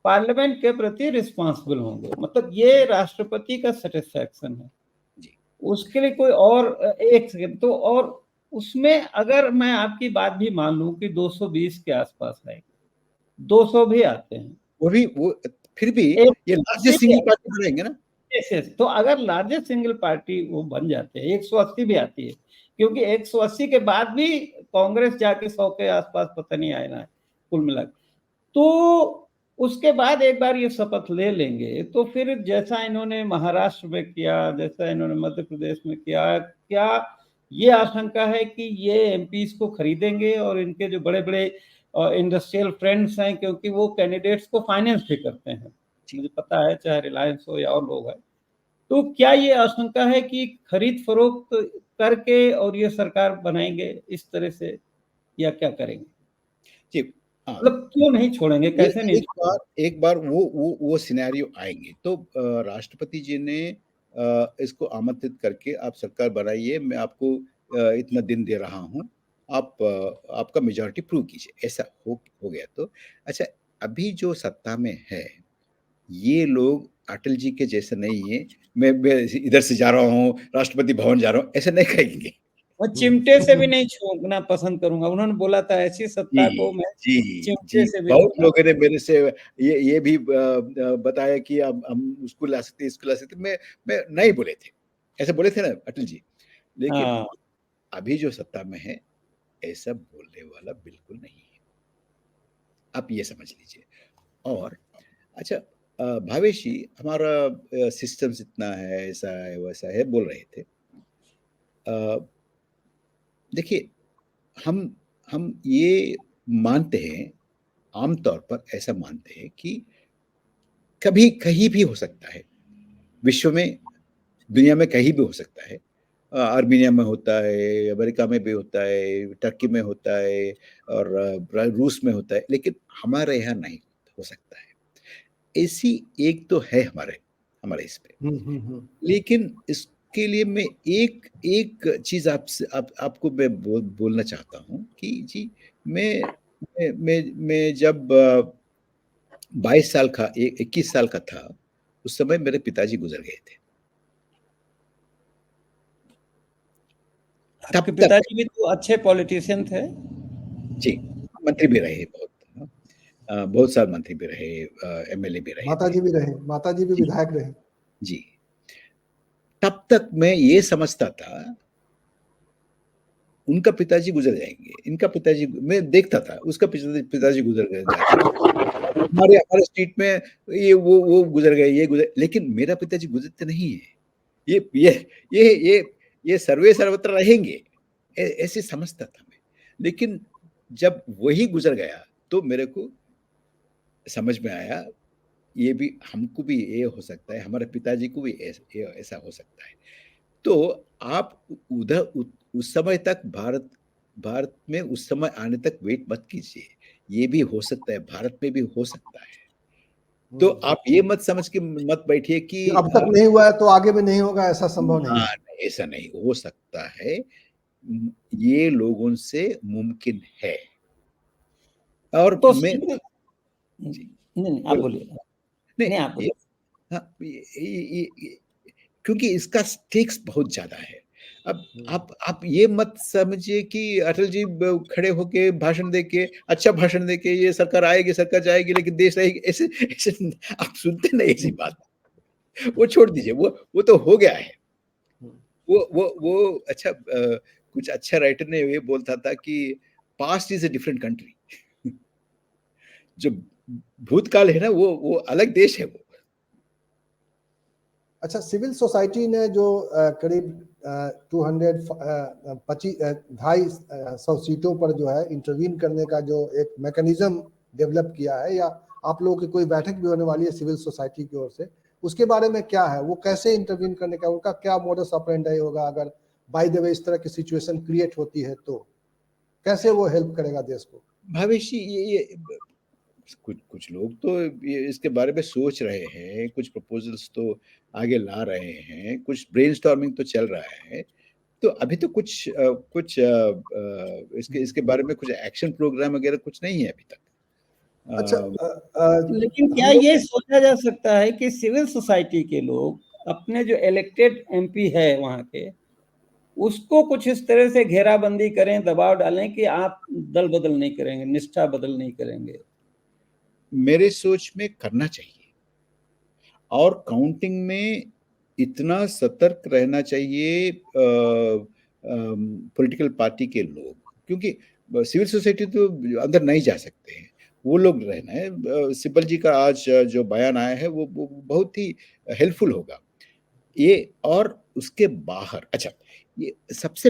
पार्लियामेंट के प्रति रिस्पॉन्सिबल होंगे। मतलब ये राष्ट्रपति का सेटिस्फैक्शन है। जी उसके लिए कोई और एक सेकंड तो, और उसमें अगर मैं आपकी बात भी मान लूं कि 220 के आसपास है, 200 भी आते हैं, वो फिर भी एक ये लार्जेस्ट सिंगल पार्टी बनाएंगे ना। तो अगर लार्जेस्ट सिंगल पार्टी वो बन जाते हैं, 180 भी आती है, क्योंकि 180 के बाद भी कांग्रेस जाके 100 के आसपास पता नहीं आए ना कुल मिला, तो उसके बाद एक बार ये शपथ ले लेंगे तो फिर जैसा इन्होंने महाराष्ट्र में किया, जैसा इन्होंने मध्य प्रदेश में किया, क्या ये आशंका है कि ये एमपीज को खरीदेंगे और इनके जो बड़े बड़े इंडस्ट्रियल फ्रेंड्स हैं, क्योंकि वो कैंडिडेट्स को फाइनेंस भी करते हैं, मुझे पता है, चाहे रिलायंस हो या और लोग हैं, तो क्या ये आशंका है कि खरीद फरोख्त करके और ये सरकार बनाएंगे इस तरह से, या क्या करेंगे? जी हाँ, मतलब क्यों नहीं छोड़ेंगे, कैसे नहीं एक बार वो सिनेरियो आएंगे तो राष्ट्रपति जी ने इसको आमंत्रित करके आप सरकार बनाइए, मैं आपको इतना दिन दे रहा हूँ, आप आपका मेजॉरिटी प्रूव कीजिए, ऐसा हो गया तो अच्छा। अभी जो सत्ता में है ये लोग अटल जी के जैसे नहीं है, मैं इधर से जा रहा हूँ, राष्ट्रपति भवन जा रहा हूँ, ऐसे नहीं कहेंगे। मैं चिमटे से भी नहीं छूना पसंद करूंगा। उन्होंने बोला था ऐसी जी सत्ता को मैं जी चिमटे जी, से भी बहुत नहीं। लोगों ने मेरे से ये भी बताया कि अब हम उसको ला सकते, इसको ला सकते, मैं नहीं बोले थे, ऐसे बोले थे ना अटल जी, लेकिन हाँ, अभी जो सत्ता में है ऐसा बोलने वाला बिल्कुल नहीं है, आप ये समझ लीजिए। और अच्छा भावेश जी, हमारा सिस्टम इतना है, ऐसा है वैसा है बोल रहे थे। देखिए, हम हम ये मानते हैं, आमतौर पर ऐसा मानते हैं कि कभी कहीं भी हो सकता है, विश्व में, दुनिया में कहीं भी हो सकता है। आर्मेनिया में होता है, अमेरिका में भी होता है, टर्की में होता है, और रूस में होता है, लेकिन हमारे यहाँ नहीं हो सकता है। ऐसी एक तो है हमारे हमारे इस पे। लेकिन इसके लिए मैं एक एक चीज आपसे आपको मैं बोलना चाहता हूँ कि जी, मैं जब 22 साल का 21 साल का था, उस समय मेरे पिताजी गुजर गए थे। आपके तब तक पिताजी भी तो अच्छे पॉलिटिशियन थे। जी, मंत्री भी रहे बहुत, बहुत साल मंत्री भी रहे, एमएलए भी रहे थे। माताजी भी रहे, माताजी भी जी विधायक रहे। जी, तब तक मैं ये समझता था उनका पिताजी गुजर जाएंगे, इनका पिताजी, मैं देखता था उसका पिताजी गुजर गए जाते थे, हमारे हमारे स्ट्रीट में ये वो गुजर गए, ये गुजर, लेकिन मेरा पिताजी गुजरते नहीं है। ये ये सर्वे सर्वत्र रहेंगे, ऐसे समझता था मैं। लेकिन जब वही गुजर गया तो मेरे को समझ में आया, ये भी हमको भी ये हो सकता है, हमारे पिताजी को भी ऐसा हो सकता है। तो आप उधर उस समय तक भारत भारत में उस समय आने तक वेट मत कीजिए, ये भी हो सकता है, भारत में भी हो सकता है। तो आप ये मत समझ के मत बैठिए कि अब तक नहीं हुआ है तो आगे भी नहीं होगा, ऐसा संभव नहीं हाँ, है। ऐसा नहीं हो सकता है, ये लोगों से मुमकिन है। और तो मैं जी नहीं नहीं, आप बोलो, बोलिए। नहीं नहीं, आप ये, बोलिए। हाँ, क्योंकि इसका स्टेक्स बहुत ज्यादा है। अब आप ये मत समझिए कि अटल जी खड़े होके भाषण देके, अच्छा भाषण देके ये सरकार आएगी, सरकार जाएगी, लेकिन देश रहेगी, ऐसे ऐसे आप सुनते नहीं ऐसी बात। वो छोड़ दीजिए, वो तो हो गया है। वो अच्छा, कुछ अच्छा राइटर ने ये बोलता था कि past is a different country. जो भूतकाल है ना, वो अलग देश है वो। अच्छा, सिविल सोसाइटी ने जो करीब 250 सीटों पर जो है इंटरवीन करने का जो एक मैकेनिज्म डेवलप किया है, या आप लोगों की कोई बैठक भी होने वाली है सिविल सोसाइटी की ओर से, उसके बारे में क्या है? वो कैसे इंटरवीन करने का, उनका क्या मोडस ऑपरेंडी होगा अगर बाय द वे इस तरह की सिचुएशन क्रिएट होती है तो कैसे वो हेल्प करेगा देश को? भावेश जी, ये कुछ कुछ लोग तो ये इसके बारे में सोच रहे हैं, कुछ प्रपोजल्स तो आगे ला रहे हैं, कुछ ब्रेनस्टॉर्मिंग तो चल रहा है। तो अभी तो कुछ इसके इसके बारे में कुछ एक्शन प्रोग्राम वगैरह कुछ नहीं है अभी तक। अच्छा, लेकिन क्या हम लोग ये सोचा जा सकता है कि सिविल सोसाइटी के लोग अपने जो इलेक्टेड एमपी है वहां के, उसको कुछ इस तरह से घेराबंदी करें, दबाव डालें कि आप दल बदल नहीं करेंगे, निष्ठा बदल नहीं करेंगे? मेरे सोच में करना चाहिए, और काउंटिंग में इतना सतर्क रहना चाहिए पॉलिटिकल पार्टी के लोग, क्योंकि सिविल सोसाइटी तो अंदर नहीं जा सकते हैं, वो लोग रहना है। सिब्बल जी का आज जो बयान आया है वो बहुत ही हेल्पफुल होगा ये। और उसके बाहर, अच्छा, ये सबसे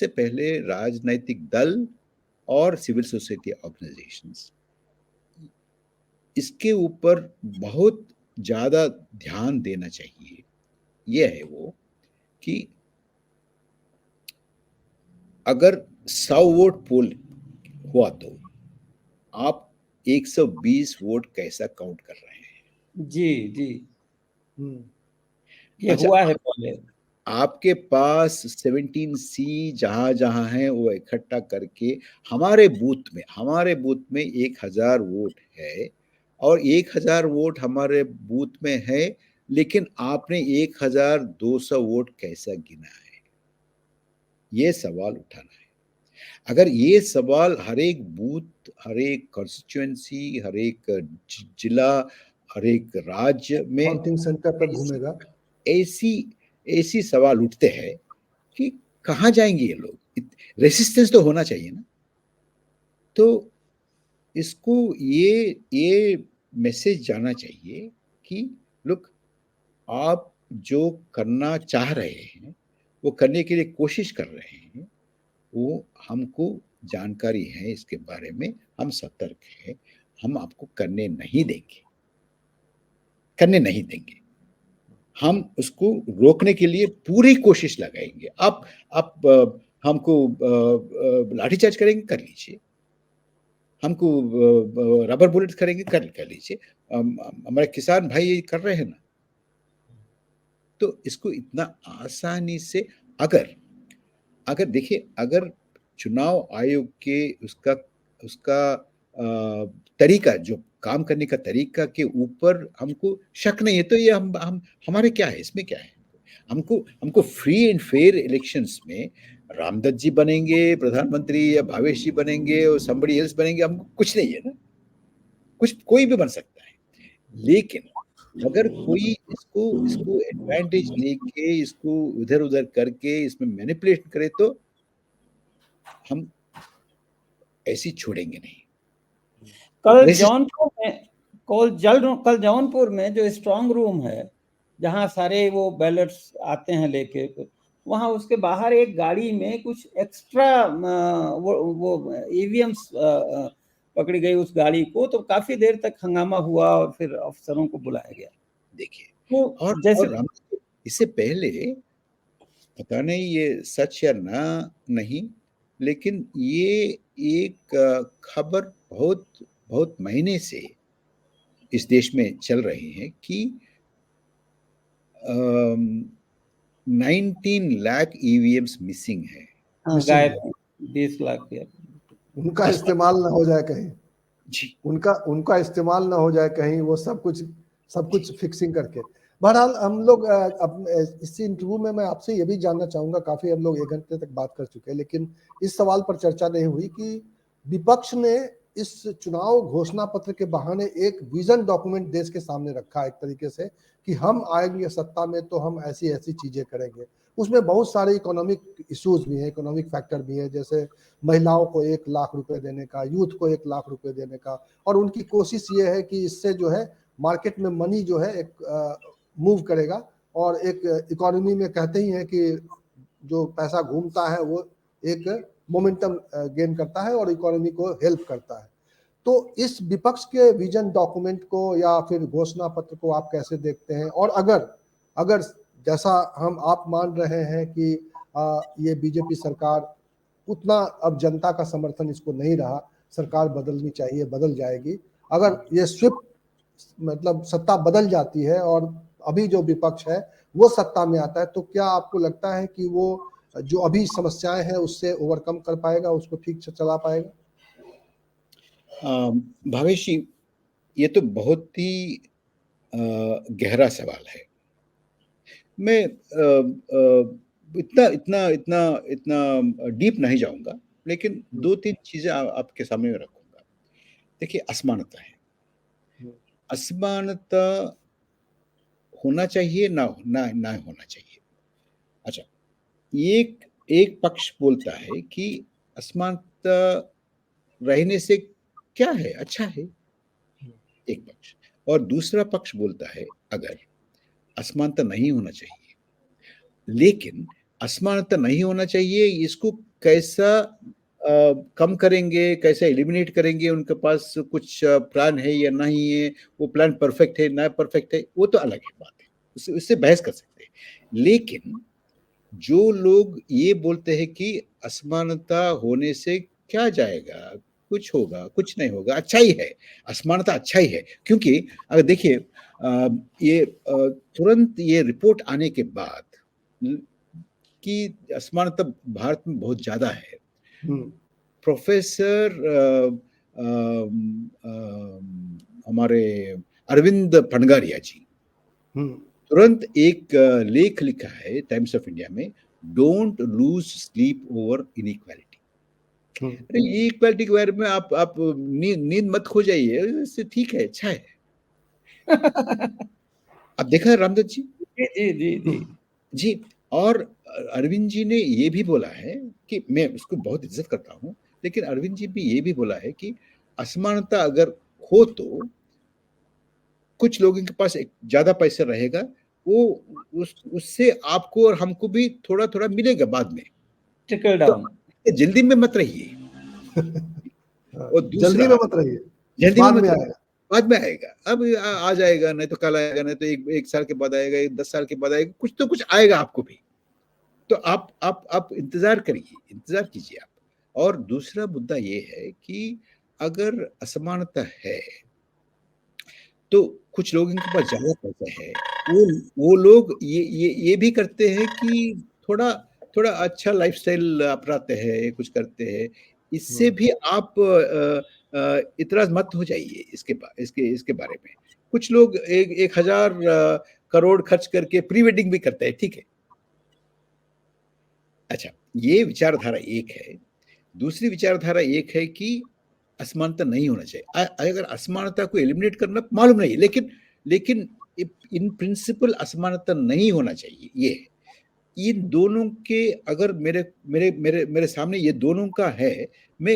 पहले राजनैतिक दल और सिविल सोसाइटी ऑर्गेनाइजेशंस इसके ऊपर बहुत ज्यादा ध्यान देना चाहिए। यह है वो कि अगर 100 वोट पोल हुआ तो आप 120 वोट कैसा काउंट कर रहे हैं? जी जी, ये अच्छा, हुआ है पहले। आपके पास 17C जहां जहां है वो इकट्ठा करके हमारे बूथ में 1000 वोट है, और 1000 वोट हमारे बूथ में है, लेकिन आपने 1200 वोट कैसा गिना है? ये सवाल उठाना है। अगर ये सवाल हर एक बूथ, हर एक कॉन्स्टिट्यूएंसी, हर एक जिला, हर एक राज्य में काउंटिंग सेंटर पर घूमेगा, ऐसी ऐसी सवाल उठते हैं कि कहाँ जाएंगे ये लोग? रेसिस्टेंस तो होना चाहिए ना। तो इसको ये मैसेज जाना चाहिए कि लुक, आप जो करना चाह रहे हैं, वो करने के लिए कोशिश कर रहे हैं, वो हमको जानकारी है इसके बारे में, हम सतर्क हैं, हम आपको करने नहीं देंगे। हम उसको रोकने के लिए पूरी कोशिश लगाएंगे। आप हमको लाठीचार्ज करेंगे, कर लीजिए। हमको रबर बुलेट करेंगे, कर लीजिए। हमारे किसान भाई ये कर रहे हैं ना। तो इसको इतना आसानी से, अगर अगर देखिए, अगर चुनाव आयोग के उसका उसका तरीका, जो काम करने का तरीका के ऊपर हमको शक नहीं है, तो ये हम हमारे क्या है, इसमें क्या है? हमको हमको फ्री एंड फेयर इलेक्शंस में रामदत्त जी बनेंगे प्रधानमंत्री, या भावेश जी बनेंगे, और somebody else बनेंगे, हमको कुछ नहीं है ना। कोई भी बन सकता है। लेकिन अगर कोई इसको इसको एडवांटेज लेके, इसको इधर उधर करके इसमें मैनिपुलेट करे, तो हम ऐसी छोड़ेंगे नहीं। कल जौनपुर में जो स्ट्रांग रूम है, जहां सारे वो बैलेट्स आते हैं लेके, वहां उसके बाहर एक गाड़ी में कुछ एक्स्ट्रा वो ईवीएम्स पकड़ी गई उस गाड़ी को, तो काफी देर तक हंगामा हुआ और फिर अफसरों को बुलाया गया। देखिए, तो और हम इससे पहले, पता नहीं ये सच या ना नहीं, लेकिन ये एक खबर बहुत बहुत महीने से इस देश में चल रही है कि 19 लाख ईवीएम्स मिसिंग है। गायब 20 लाख के। उनका इस्तेमाल ना हो जाए कहीं, जी, उनका इस्तेमाल ना हो जाए कहीं, वो सब कुछ फिक्सिंग करके। बहरहाल हम लोग इस इंटरव्यू में मैं आपसे ये भी जानना चाहूंगा, काफी हम लोग 1 घंटे तक बात कर चुके हैं, लेकिन इस सवाल पर चर्चा नहीं हुई कि विपक्ष ने इस चुनाव घोषणा पत्र के बहाने एक विजन डॉक्यूमेंट देश के सामने रखा एक तरीके से कि हम आएंगे सत्ता में तो हम ऐसी ऐसी चीजें करेंगे। उसमें बहुत सारे इकोनॉमिक इश्यूज भी हैं, इकोनॉमिक फैक्टर भी है, जैसे महिलाओं को 1 लाख रुपए देने का, यूथ को 1 लाख रुपए देने का, और उनकी कोशिश ये है कि इससे जो है मार्केट में मनी जो है एक मूव करेगा, और एक इकोनॉमी में कहते ही हैं कि जो पैसा घूमता है वो एक मोमेंटम गेन करता है और इकोनॉमी को हेल्प करता है। तो इस विपक्ष के विजन डॉक्यूमेंट को या फिर घोषणा पत्र को आप कैसे देखते हैं? और अगर अगर जैसा आप मान रहे हैं कि ये बीजेपी सरकार उतना अब जनता का समर्थन इसको नहीं रहा, सरकार बदलनी चाहिए, बदल जाएगी, अगर ये स्विफ्ट मतलब सत्ता बदल जाती है और अभी जो विपक्ष है वो सत्ता में आता है, तो क्या आपको लगता है कि वो जो अभी समस्याएं हैं उससे ओवरकम कर पाएगा, उसको ठीक से चला पाएगा? भावेश जी, ये तो बहुत ही गहरा सवाल है। मैं इतना इतना इतना इतना डीप नहीं जाऊंगा, लेकिन दो तीन चीजें आपके सामने रखूंगा। देखिए, असमानता है, असमानता होना चाहिए ना ना ना होना चाहिए। अच्छा, एक एक पक्ष बोलता है कि असमानता रहने से क्या है, अच्छा है, एक पक्ष। और दूसरा पक्ष बोलता है अगर असमानता नहीं होना चाहिए, लेकिन असमानता नहीं होना चाहिए, इसको कैसा कम करेंगे, कैसे एलिमिनेट करेंगे, उनके पास कुछ प्लान है या नहीं है, वो प्लान परफेक्ट है ना परफेक्ट है, वो तो अलग है बात है, उससे बहस कर सकते हैं। लेकिन जो लोग ये बोलते हैं कि असमानता होने से क्या जाएगा, कुछ होगा, कुछ नहीं होगा, अच्छा ही है, असमानता अच्छा ही है, क्योंकि अगर देखिए ये तुरंत ये रिपोर्ट आने के बाद कि असमानता भारत में बहुत ज्यादा है, प्रोफेसर हमारे अरविंद पनगारिया जी तुरंत एक लेख लिखा है टाइम्स ऑफ इंडिया में, don't lose sleep over inequality. अरे ये इक्वालिटी के बारे में आप नींद मत खो जाइए, इससे ठीक है, अच्छा है। आप देखा है रामदत्त जी? जी जी जी जी। और अरविंद जी ने ये भी बोला है कि मैं उसको बहुत इज्जत करता हूँ, लेकिन अरविंद जी भी ये भी बोला है कि असमानता अगर हो तो कुछ लोगों के पास एक ज्यादा पैसा रहेगा, वो उससे आपको और हमको भी थोड़ा थोड़ा मिलेगा बाद में, ट्रिकल तो डाउन। जल्दी में मत रहिए। और जल्दी दूसरा, में मत रहिए, जल्दी में बाद मत में रहिए, आएगा। बाद में आएगा। अब आ जाएगा, नहीं तो कल आएगा, नहीं तो एक साल के बाद आएगा, 10 साल के बाद आएगा, कुछ तो कुछ आएगा आपको भी। तो आप इंतजार करिए, इंतजार कीजिए आप। और दूसरा मुद्दा ये है कि अगर असमानता है तो कुछ लोगों के पास ज्यादा पैसा है, वो लोग ये भी करते हैं कि थोड़ा थोड़ा अच्छा लाइफस्टाइल अपनाते हैं, कुछ करते हैं। इससे भी आप इतराज मत हो जाइए इसके बारे में। कुछ लोग 1,000 करोड़ खर्च करके प्री वेडिंग भी करते हैं, ठीक है। अच्छा, ये विचारधारा एक है। दूसरी विचारधारा एक है कि असमानता नहीं होना चाहिए। अगर असमानता को एलिमिनेट करना मालूम नहीं, लेकिन इन प्रिंसिपल असमानता नहीं होना चाहिए, ये है। इन दोनों के अगर मेरे मेरे मेरे मेरे सामने ये दोनों का है, मैं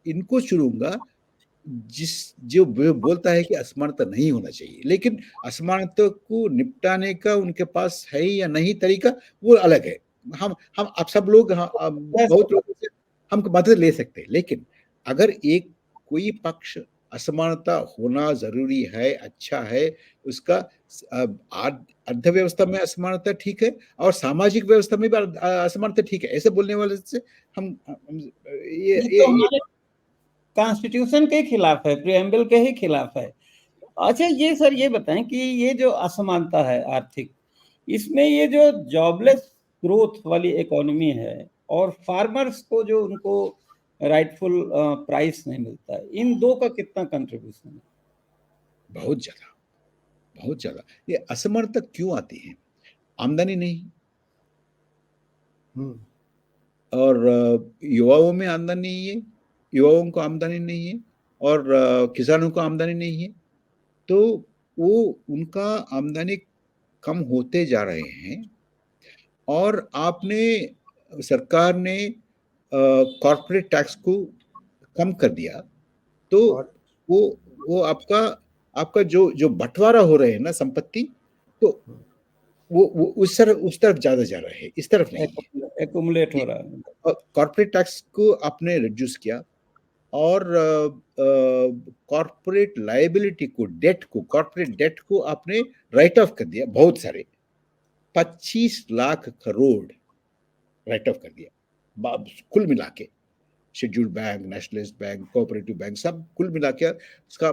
इनको चुनूंगा जिस जो बोलता है कि असमानता नहीं होना चाहिए, लेकिन असमानता को निपटाने का उनके पास है या नहीं तरीका, वो अलग है। हम आप सब लोग बहुत लोगों से हम मदद ले सकते हैं, लेकिन अगर एक कोई पक्ष असमानता होना जरूरी है, अच्छा है, उसका अर्थव्यवस्था में असमानता ठीक है और सामाजिक व्यवस्था में भी असमानता ठीक है, ऐसे बोलने वाले से हम ये तो हमारे कॉन्स्टिट्यूशन के खिलाफ है, प्रियम्बल के ही खिलाफ है। अच्छा, ये सर ये बताएं कि ये जो असमानता है आर्थिक, इसमें ये जो जॉबलेस ग्रोथ वाली इकोनॉमी है और फार्मर्स को जो उनको राइटफुल प्राइस नहीं मिलता है, इन दो का कितना कंट्रीब्यूशन है? बहुत ज्यादा, बहुत ज्यादा। ये असमानता क्यों आती है? आमदनी नहीं, और युवाओं में आमदनी नहीं है, युवाओं को आमदनी नहीं है, और किसानों को आमदनी नहीं है, तो वो उनका आमदनी कम होते जा रहे हैं। और सरकार ने कॉर्पोरेट टैक्स को कम कर दिया, तो वो आपका आपका जो जो बंटवारा हो रहे हैं ना संपत्ति, तो वो उस तरफ ज्यादा जा रहा है, इस तरफ नहीं है। एक्युमुलेट हो रहा है। और कॉर्पोरेट टैक्स को आपने रिड्यूस किया और कॉर्पोरेट लायबिलिटी को, कॉर्पोरेट डेट को आपने राइट ऑफ कर दिया, बहुत सारे 25 लाख करोड़ राइट ऑफ कर दिया कुल मिला के। Scheduled bank, nationalist bank, cooperative bank, सब कुल मिला के उसका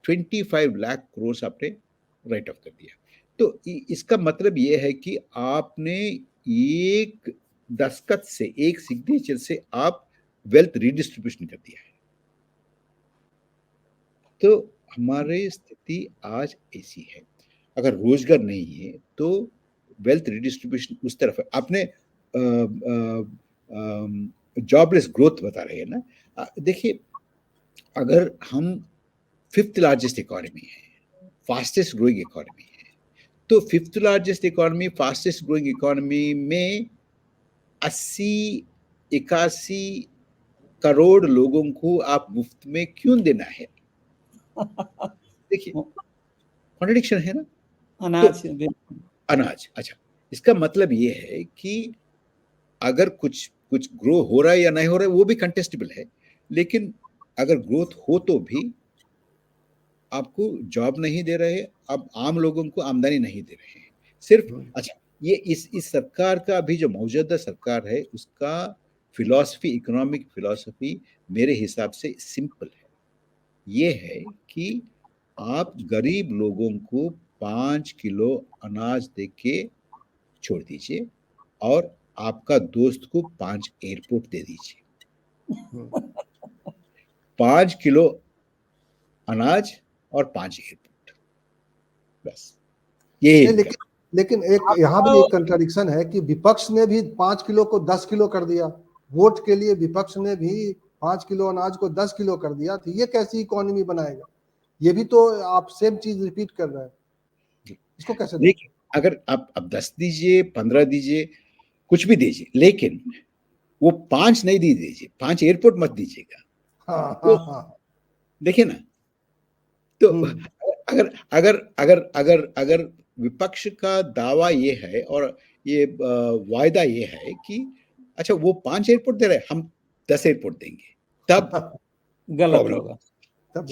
25 लाख करोड़ आपने राइट ऑफ कर दिया। तो इसका मतलब ये है कि आपने एक दस्तखत से, एक सिग्नेचर से आप वेल्थ रिडिस्ट्रीब्यूशन कर दिया है। तो हमारी स्थिति आज ऐसी है, अगर रोजगार नहीं है तो वेल्थ रिडिस्ट्रीब्यूशन उस तरफ है। आपने जॉबलेस ग्रोथ बता रहे हैं ना, देखिए अगर हम 5th लार्जेस्ट इकोनॉमी है, फास्टेस्ट ग्रोइंग इकोनॉमी है, तो 5th largest economy, fastest growing economy में 80-81 करोड़ लोगों को आप मुफ्त में क्यों देना है? देखिए कॉन्ट्रडिक्शन है ना। अनाज, तो अनाज, अच्छा, इसका मतलब ये है कि अगर कुछ ग्रो हो रहा है या नहीं हो रहा है वो भी कंटेस्टेबल है, लेकिन अगर ग्रोथ हो तो भी आपको जॉब नहीं दे रहे, अब आम लोगों को आमदनी नहीं दे रहे हैं सिर्फ। अच्छा, ये इस सरकार का अभी जो मौजूदा सरकार है उसका फिलॉसफी, इकोनॉमिक फिलॉसफी मेरे हिसाब से सिंपल है। ये है कि आप गरीब लोगों को 5 किलो अनाज देके छोड़ दीजिए और आपका दोस्त को 5 एयरपोर्ट दे दीजिए। 5 किलो अनाज और 5 एयरपोर्ट, बस ये। लेकिन एक यहाँ भी एक कंट्राडिक्शन है कि विपक्ष ने भी 5 किलो को 10 किलो कर दिया, वोट के लिए विपक्ष ने भी 5 किलो अनाज को 10 किलो कर दिया। तो ये कैसी इकोनॉमी बनाएगा? ये भी तो आप सेम चीज रिपीट कर रहे हैं, इसको कैसे देखिए, अगर आप 10 दीजिए, 15 दीजिए, कुछ भी दीजिए, लेकिन वो 5 नहीं दीजिए, 5 एयरपोर्ट मत दीजिएगा। हाँ। देखिए ना, तो अगर अगर अगर अगर अगर विपक्ष का दावा ये है और ये वायदा ये है कि अच्छा वो 5 एयरपोर्ट दे रहे हैं, हम 10 एयरपोर्ट देंगे, तब गलत होगा। तब